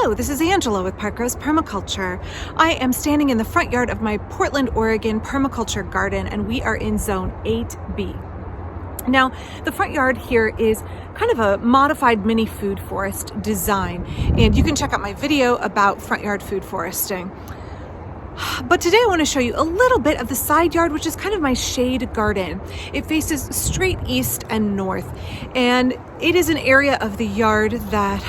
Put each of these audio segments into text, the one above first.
Hello, this is Angela with Parkrose Permaculture. I am standing in the front yard of my Portland, Oregon permaculture garden, and we are in zone 8B. Now, the front yard here is kind of a modified mini food forest design, and you can check out my video about front yard food foresting. But today I want to show you a little bit of the side yard, which is kind of my shade garden. It faces straight east and north, and it is an area of the yard that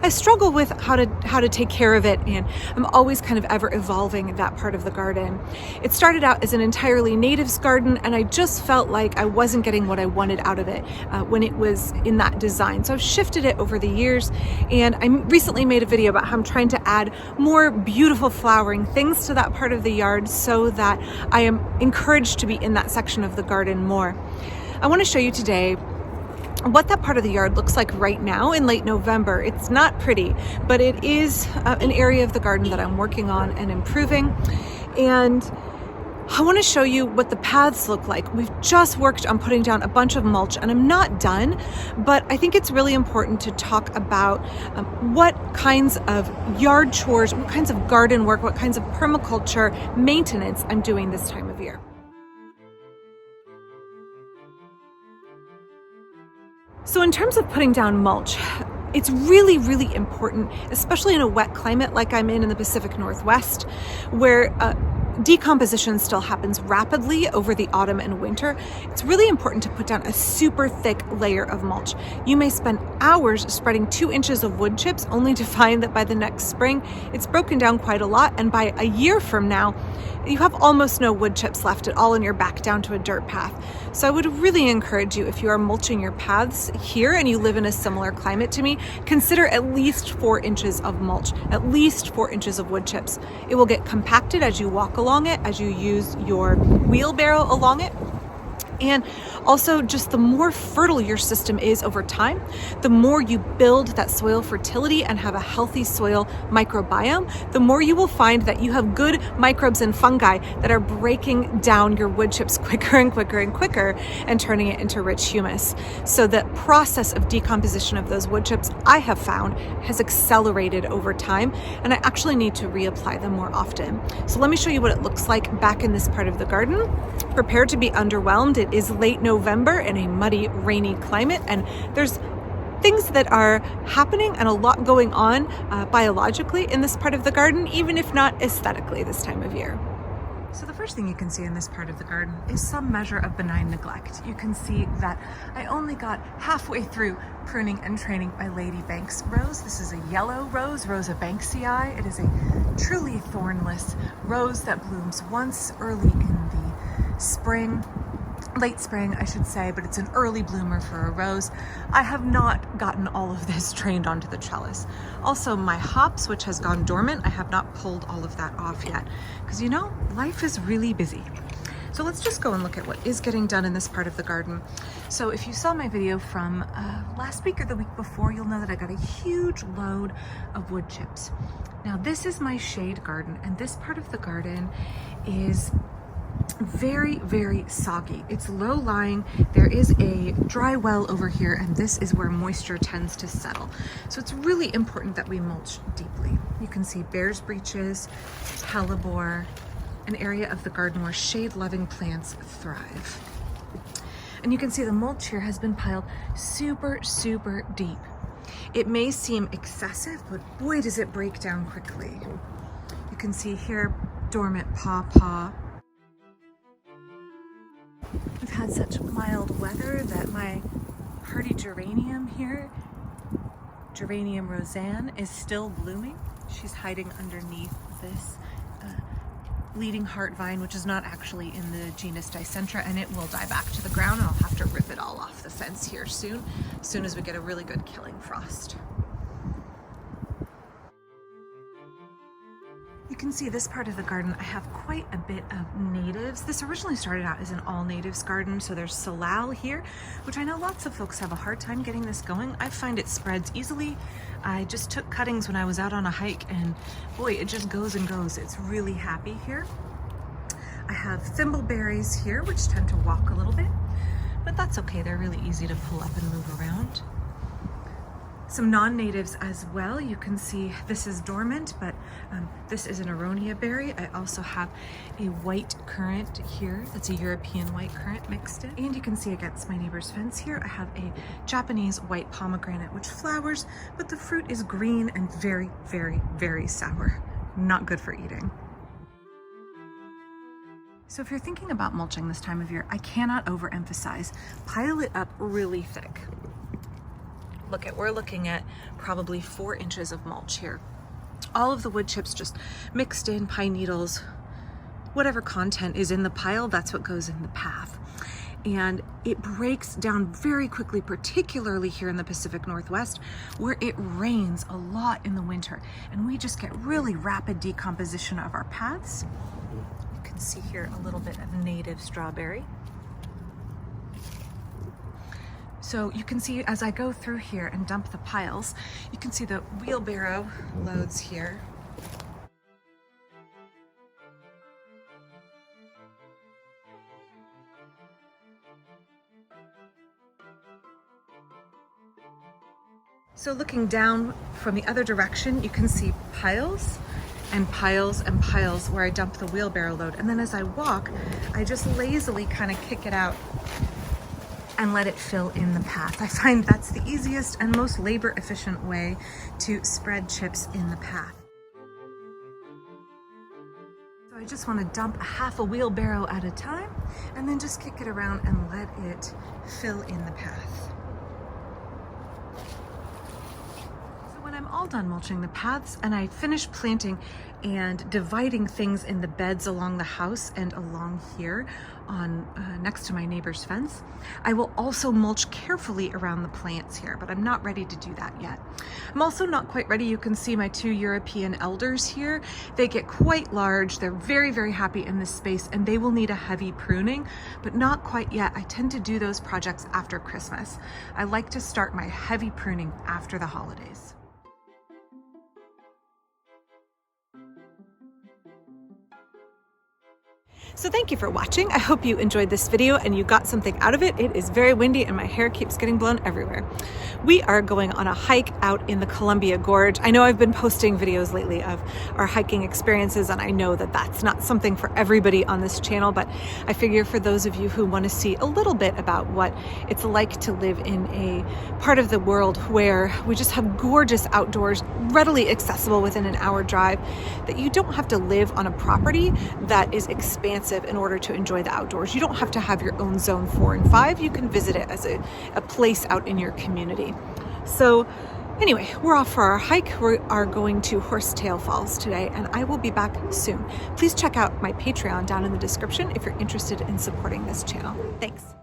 I struggle with how to take care of it, and I'm always kind of ever evolving that part of the garden. It started out as an entirely natives garden, and I just felt like I wasn't getting what I wanted out of it when it was in that design. So I've shifted it over the years, and I recently made a video about how I'm trying to add more beautiful flowering things to that part of the yard so that I am encouraged to be in that section of the garden more. I want to show you today what that part of the yard looks like right now in late November. It's not pretty, but it is an area of the garden that I'm working on and improving. And I want to show you what the paths look like. We've just worked on putting down a bunch of mulch, and I'm not done, but I think it's really important to talk about what kinds of yard chores, what kinds of garden work, what kinds of permaculture maintenance I'm doing this time of year. So in terms of putting down mulch, it's really, really important, especially in a wet climate like I'm in the Pacific Northwest, where decomposition still happens rapidly over the autumn and winter. It's really important to put down a super thick layer of mulch. You may spend hours spreading 2 inches of wood chips only to find that by the next spring, it's broken down quite a lot. And by a year from now, you have almost no wood chips left at all in your back down to a dirt path. So I would really encourage you, if you are mulching your paths here and you live in a similar climate to me, consider at least 4 inches of mulch, at least 4 inches of wood chips. It will get compacted as you walk along it, as you use your wheelbarrow along it. And also, just the more fertile your system is over time, the more you build that soil fertility and have a healthy soil microbiome, the more you will find that you have good microbes and fungi that are breaking down your wood chips quicker and quicker and quicker and turning it into rich humus. So the process of decomposition of those wood chips, I have found, has accelerated over time, and I actually need to reapply them more often. So let me show you what it looks like back in this part of the garden. Prepare to be underwhelmed. It is late November in a muddy, rainy climate, and there's things that are happening and a lot going on biologically in this part of the garden, even if not aesthetically this time of year. So the first thing you can see in this part of the garden is some measure of benign neglect. You can see that I only got halfway through pruning and training my Lady Banks rose. This is a yellow rose, Rosa Banksii. It is a truly thornless rose that blooms once early in the spring. Late spring, I should say, but it's an early bloomer for a rose. I have not gotten all of this trained onto the trellis. Also, my hops, which has gone dormant, I have not pulled all of that off yet, because you know, life is really busy. So let's just go and look at what is getting done in this part of the garden. So if you saw my video from last week or the week before, you'll know that I got a huge load of wood chips. Now this is my shade garden, and this part of the garden is very, very soggy. It's low lying. There is a dry well over here, and this is where moisture tends to settle. So it's really important that we mulch deeply. You can see bear's breeches, hellebore, an area of the garden where shade-loving plants thrive. And you can see the mulch here has been piled super, super deep. It may seem excessive, but boy, does it break down quickly. You can see here dormant pawpaw. We've had such mild weather that my hardy geranium here, Geranium Roseanne, is still blooming. She's hiding underneath this bleeding heart vine, which is not actually in the genus Dicentra, and it will die back to the ground, and I'll have to rip it all off the fence here soon, as soon as we get a really good killing frost. You can see this part of the garden, I have quite a bit of natives. This originally started out as an all natives garden, so there's salal here, which I know lots of folks have a hard time getting this going. I find it spreads easily. I just took cuttings when I was out on a hike, and boy, it just goes and goes. It's really happy here. I have thimbleberries here, which tend to walk a little bit, but that's okay. They're really easy to pull up and move around. Some non-natives as well. You can see this is dormant, but this is an aronia berry. I also have a white currant here. That's a European white currant mixed in. And you can see against my neighbor's fence here, I have a Japanese white pomegranate, which flowers, but the fruit is green and very, very, very sour. Not good for eating. So if you're thinking about mulching this time of year, I cannot overemphasize, pile it up really thick. We're looking at probably 4 inches of mulch here. All of the wood chips just mixed in, pine needles, whatever content is in the pile, that's what goes in the path. And it breaks down very quickly, particularly here in the Pacific Northwest, where it rains a lot in the winter. And we just get really rapid decomposition of our paths. You can see here a little bit of native strawberry. So you can see as I go through here and dump the piles, you can see the wheelbarrow loads here. So looking down from the other direction, you can see piles and piles and piles where I dump the wheelbarrow load. And then as I walk, I just lazily kind of kick it out and let it fill in the path. I find that's the easiest and most labor efficient way to spread chips in the path. So I just want to dump a half a wheelbarrow at a time and then just kick it around and let it fill in the path. So when I'm all done mulching the paths and I finish planting and dividing things in the beds along the house and along here on next to my neighbor's fence, I will also mulch carefully around the plants here, but I'm not ready to do that yet. I'm also not quite ready. You can see my 2 European elders here. They get quite large. They're very, very happy in this space and they will need a heavy pruning, but not quite yet. I tend to do those projects after Christmas. I like to start my heavy pruning after the holidays. So thank you for watching. I hope you enjoyed this video and you got something out of it. It is very windy and my hair keeps getting blown everywhere. We are going on a hike out in the Columbia Gorge. I know I've been posting videos lately of our hiking experiences, and I know that that's not something for everybody on this channel, but I figure for those of you who want to see a little bit about what it's like to live in a part of the world where we just have gorgeous outdoors readily accessible within an hour drive, that you don't have to live on a property that is expansive in order to enjoy the outdoors. You don't have to have your own zone 4 and 5. You can visit it as a place out in your community. So anyway, we're off for our hike. We are going to Horsetail Falls today, and I will be back soon. Please check out my Patreon down in the description if you're interested in supporting this channel. Thanks.